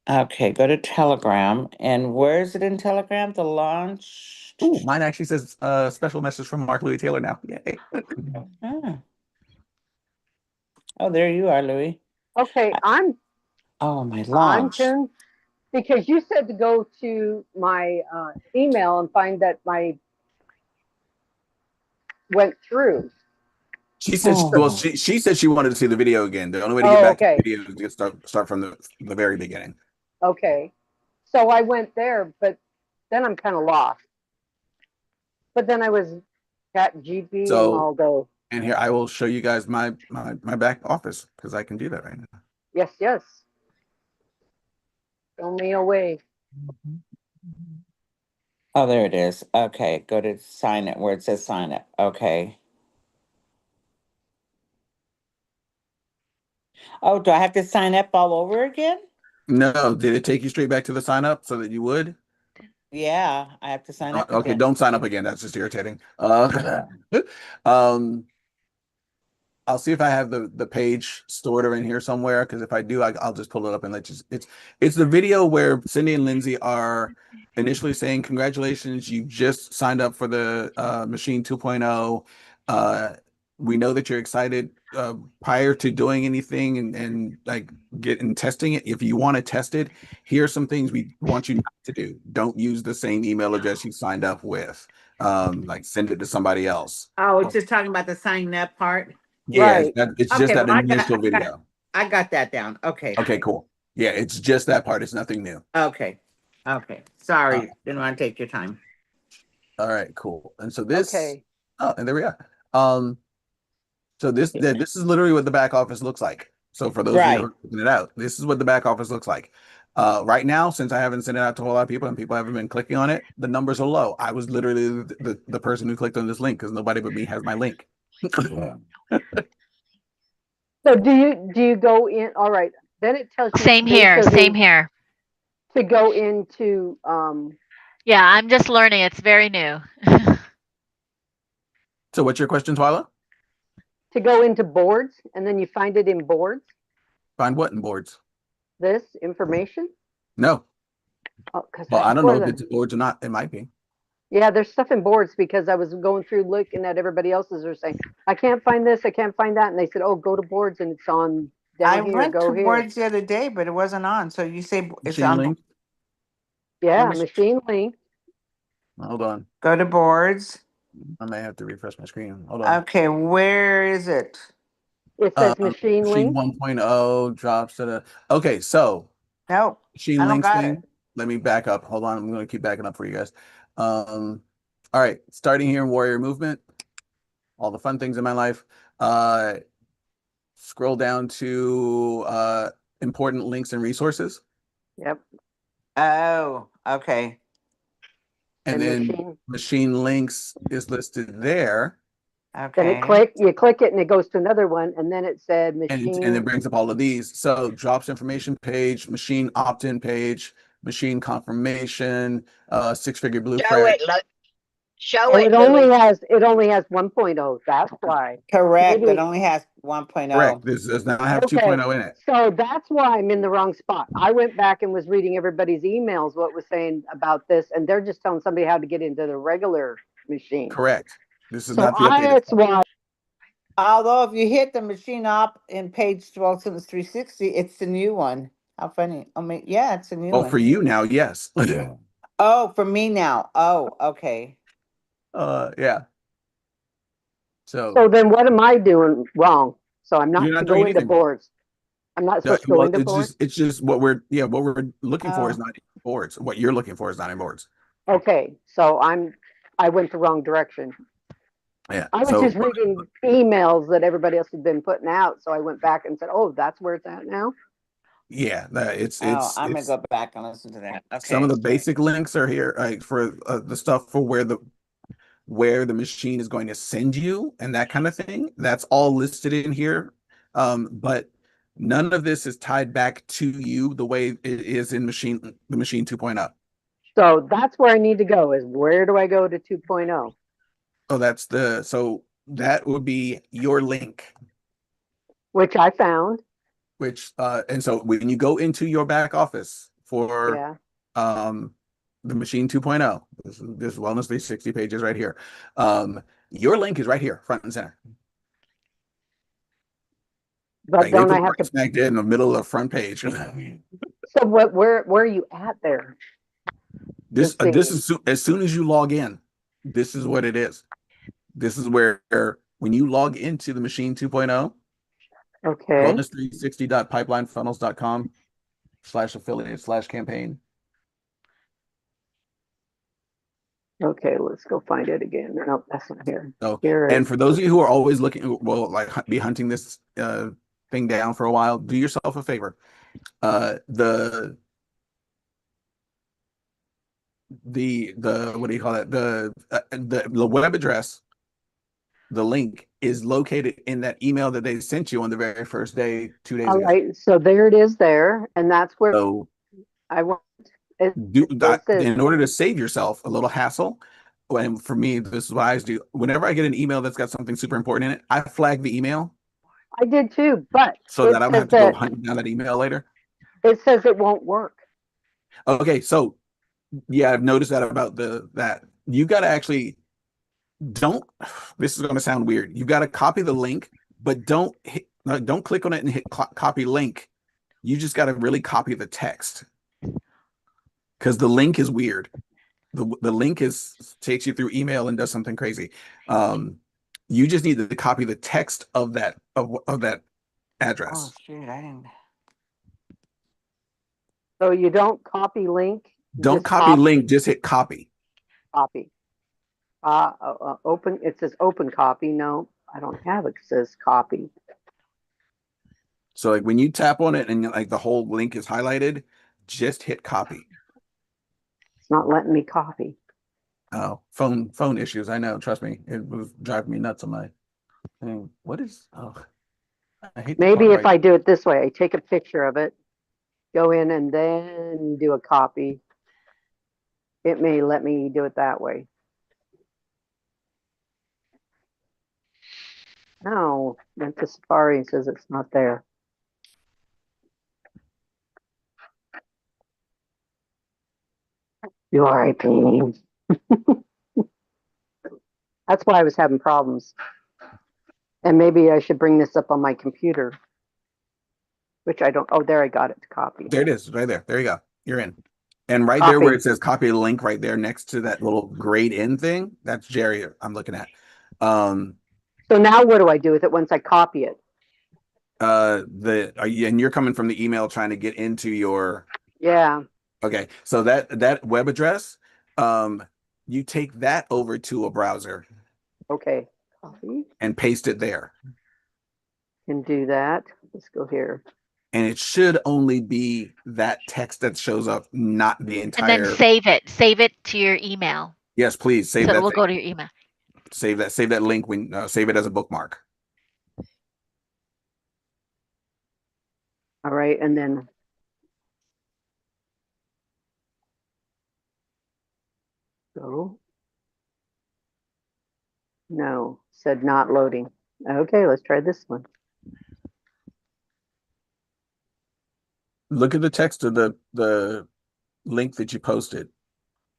Okay. Go to Telegram. And where is it in Telegram? The launch. Ooh, mine actually says special message from Mark Louis Taylor now. Yay. Ah. Oh, there you are, Louis. Okay, Oh, my I'm launch. tuned because you said to go to my email and find that my went through. She said, she said she wanted to see the video again. The only way to get Oh, back to okay. the video is to start from the very beginning. Okay. So I went there, but then I'm kind of lost. But then I was chat GP and So, all go, and here I will show you guys my back office because I can do that right now. yes, yes. Show me a way. Oh, there it is. Okay. Go to sign it where it says sign it. Okay. Oh, do I have to sign up all over again? No, did it take you straight back to the sign up so that you would? Yeah, I have to sign up Okay, again. don't sign up again. That's just irritating. I'll see if I have the page stored or in here somewhere, because if I do, I'll just pull it up and let you. It's the video where Cindy and Lindsay are initially saying, "Congratulations, you just signed up for the Machine 2.0. We know that you're excited. Prior to doing anything and like getting testing it, if you want to test it, here are some things we want you not to do. Don't use the same email address you signed up with. Like send it to somebody else." Oh, it's just talking about the sign up part. Yeah, Right. it's just Okay, that well, initial video. I got that down. Okay. Okay, cool. Yeah, it's just that part. It's nothing new. Okay. Sorry, didn't want to take your time. All right, cool. And so this, Okay. oh, and there we are. So this is literally what the back office looks like. So for those of you who are checking it out, this is what the back office looks like. Right now, since I haven't sent it out to a whole lot of people and people haven't been clicking on it, the numbers are low. I was literally the person who clicked on this link because nobody but me has my link. So do you go in? All right. Then it tells you Same here. basically Same here. to go into Yeah, I'm just learning. It's very new. So what's your question, Twyla? boards, and then you find it in boards. Find what in boards? This information. No. Oh, because Well, I that's don't know where if it's boards or not. It might be. yeah, there's stuff in boards because I was going through looking at everybody else's are saying I can't find this, I can't find that, and they said, oh, go to boards and it's on I down here. went Go to here. boards the other day, but it wasn't on. So you say it's Machine on. link. Yeah, machine link. Hold on. Go to boards. I may have to refresh my screen. Hold on. Okay, where is it? It says machine Machine link. 1.0 drops to the. Okay, so Nope, machine I don't links got thing. it. Let me back up. Hold on. I'm going to keep backing up for you guys. All right, starting here in Warrior Movement, all the fun things in my life. Scroll down to important links and resources. Yep. Oh, okay. And then machine links is listed there. Then Okay. you click it and it goes to another one. And then it said machine. And it brings up all of these. So drops information page, machine opt-in page, machine confirmation, six-figure Show blueprint. it, look. Show Oh, it, it only Louis. has 1.0. That's why. Correct. Maybe. It only has 1.0. Correct. This does not have Okay. 2.0 in it. So that's why I'm in the wrong spot. I went back and was reading everybody's emails, what was saying about this, and they're just telling somebody how to get into the regular machine. Correct. This is So not the updated. that's why. Although if you hit the machine op in page 12 since 360, it's the new one. How funny. I mean, yeah, it's a new Oh, one. for you now, yes. Oh, for me now. Oh, okay. Yeah. So then what am I doing wrong? So I'm not You're not to doing go into anything. boards. I'm not supposed to go Well, into boards? it's just what we're looking for is not in boards. What you're looking for is not in boards. Okay, so I went the wrong direction. Yeah. I was just reading emails that everybody else had been putting out, so I went back and said, "Oh, that's where it's at now." Yeah, I'm gonna go back and listen to that. Okay. Some of the basic links are here, like for the stuff for where the machine is going to send you and that kind of thing. That's all listed in here. But none of this is tied back to you the way it is in the machine 2.0. So that's where I need to go, is where do I go to 2.0? Oh, so that would be your link. Which I found. And so when you go into your back office for the machine 2.0, this Wellness 360 pages right here. Your link is right here, front and center. But like don't I have to smack dead in the middle of the front page? So where are you at there? This is as soon as you log in, this is what it is. This is where when you log into the machine 2.0, okay, wellness360.pipelinefunnels.com/affiliate/campaign. Okay, let's go find it again. Nope, that's not here. So, here and for those of you who are always looking, like be hunting this thing down for a while, do yourself a favor. The what do you call it? The web address, the link is located in that email that they sent you on the very first day, 2 days ago. All right, so there it is there, and that's where I want. In order to save yourself a little hassle, and for me, this is what I do. Whenever I get an email that's got something super important in it, I flag the email. I did too, but so that I don't have to go hunt down that email later. It says it won't work. Okay, so yeah, I've noticed that about that. You got to actually this is going to sound weird. You got to copy the link, but don't click on it and hit copy link. You just got to really copy the text, because the link is weird. The link takes you through email and does something crazy. You just need to copy the text of that address. Oh shit, I didn't. So you don't copy link. Don't copy link. Just hit copy. Copy. Open. It says open copy. No, I don't have it. It says copy. So like when you tap on it and like the whole link is highlighted, just hit copy. It's not letting me copy. Oh, phone issues. I know. Trust me, it was driving me nuts on my thing. What is? Oh, I hate. Maybe if I do it this way, I take a picture of it, go in, and then do a copy. It may let me do it that way. No, went to Safari and says it's not there. You are a pain. That's why I was having problems. And maybe I should bring this up on my computer, which I don't. Oh, there, I got it to copy. There it is, right there. There you go. You're in. And right there where it says copy the link, right there next to that little grayed in thing, that's Jerry I'm looking at. So now what do I do with it once I copy it? And you're coming from the email trying to get into your. Yeah. Okay, so that web address, you take that over to a browser. Okay. Copy. And paste it there. Can do that. Let's go here. And it should only be that text that shows up, not the entire. And then save it. Save it to your email. Yes, please save that. So it will go to your email. Save that link when save it as a bookmark. All right, and then go. No, said not loading. Okay, let's try this one. Look at the text of the link that you posted,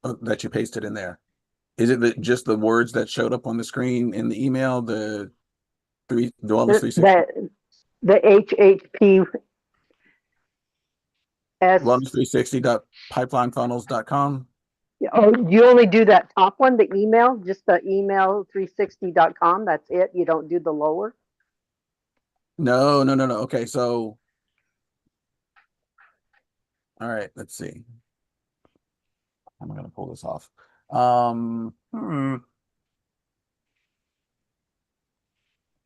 that you pasted in there. Is it just the words that showed up on the screen in the email, the Wellness 360? The HHP Wellness360.pipelinefunnels.com. Oh, you only do that top one, the email, just the email 360.com. That's it. You don't do the lower. No. Okay, so all right, let's see. I'm gonna pull this off.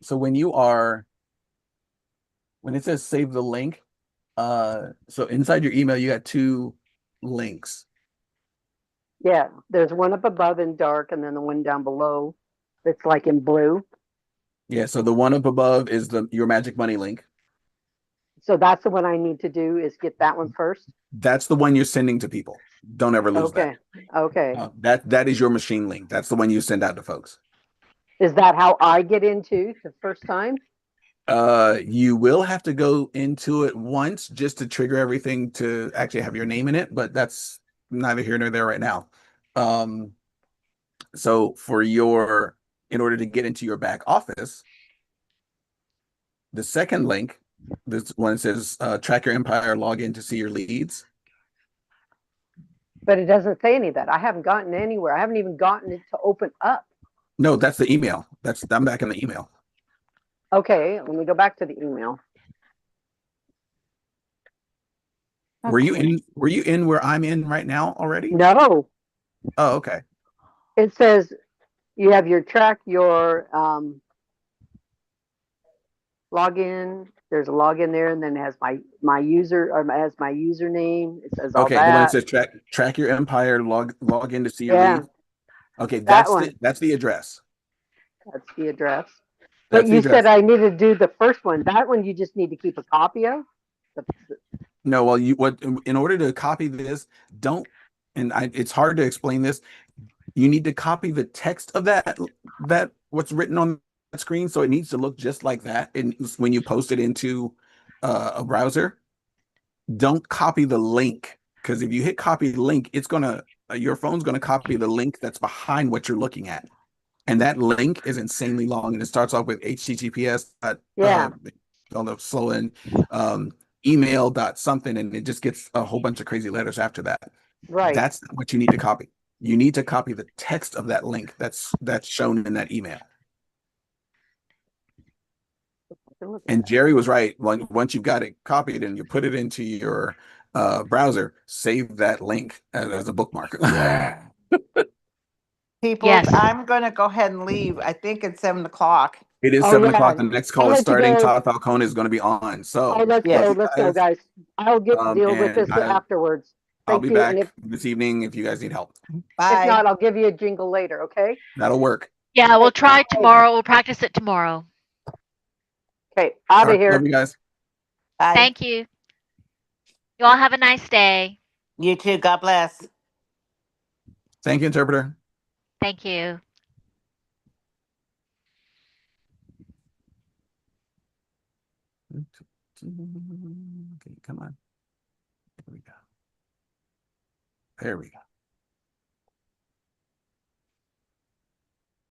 So when it says save the link, so inside your email you got two links. Yeah, there's one up above in dark, and then the one down below that's like in blue. Yeah, so the one up above is your Magic Money link. So that's the one I need to do, is get that one first. That's the one you're sending to people. Don't ever lose that. Okay. That is your machine link. That's the one you send out to folks. Is that how I get into the first time? You will have to go into it once just to trigger everything to actually have your name in it, but that's neither here nor there right now. So in order to get into your back office, the second link, this one says track your empire, log in to see your leads. But it doesn't say any of that. I haven't gotten anywhere. I haven't even gotten it to open up. No, that's the email. I'm back in the email. Okay, let me go back to the email. Were you in where I'm in right now already? No. Oh, okay. It says you have your login. There's a login there, and then it has my user, or has my username. It says all Okay, that. the one that says track your empire, log in to see your leads. Okay, that one. That's the address. That's the address. That's But the you address. said I need to do the first one. That one you just need to keep a copy of. No, well, in order to copy this, it's hard to explain this. You need to copy the text of that what's written on that screen, so it needs to look just like that. And when you post it into a browser, don't copy the link, because if you hit copy link, your phone's gonna copy the link that's behind what you're looking at, and that link is insanely long, and it starts off with HTTPS. On the slow end, email dot something, and it just gets a whole bunch of crazy letters after that. Right. That's not what you need to copy. You need to copy the text of that link that's shown in that email. And Jerry was right. Once you've got it copied and you put it into your browser, save that link as a bookmark. People, Yes. I'm going to go ahead and leave. I think it's 7 o'clock. It is Oh, 7 o'clock. yeah. The next call I'll is let you starting. go. Todd Falcone is going to be on. So let's Yes. go, guys. I'll deal with this afterwards. I'll be Thank you. back And this evening if you guys need help. if Bye. not, I'll give you a jingle later. Okay. That'll work. Yeah, we'll try tomorrow. We'll practice it tomorrow. Okay. Out All of right, love here. you guys. Bye. Thank you. You all have a nice day. You too. God bless. Thank you, interpreter. Thank you. Okay, come on. There we go. There we go.